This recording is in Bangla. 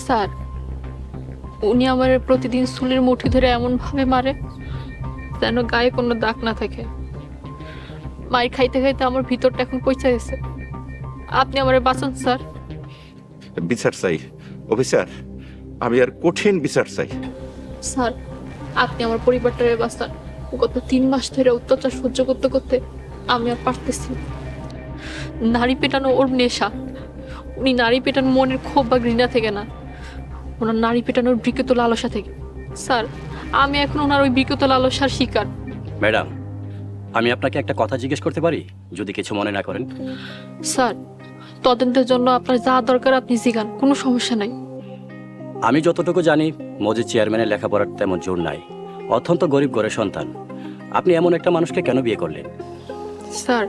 স্যার, উনি আমার প্রতিদিন চুলের মুঠি ধরে এমনভাবে মারে যেন গায়ে কোনো দাগ না থাকে। মায়ের খাইতে খাইতে আমার ভিতরটা এখন পৌঁছে গেছে। আপনি আমারে বাঁচান স্যার। বিচার চাই অফিসার, আমি আর কঠিন বিচার চাই। স্যার, আপনি আমার পরিবারটারে বাঁচান। গত 3 মাস ধরে অত্যাচার সহ্য করতে করতে আমি আর পারতেছি না। নারী পেটানো ওর নেশা। উনি নারী পেটানো মনের ক্ষোভ বা ঘৃণা থেকে না, ওনার নারী পেটানোর বিকৃত লালসা থেকে। স্যার, আমি এখন ওনার ওই বিকৃত লালসার শিকার। ম্যাডাম, আমি আপনাকে একটা কথা জিজ্ঞেস করতে পারি, যদি কিছু মনে না করেন? স্যার, তদন্তের জন্য আপনার যা দরকার আপনি জিগান, কোনো সমস্যা নাই। আমি যতটুকু জানি, মজিদ চেয়ারম্যানের লেখাপড়ার তেমন জোর নাই, অত্যন্ত গরিব ঘরের সন্তান। আপনি এমন একটা মানুষকে কেন বিয়ে করলেন? স্যার,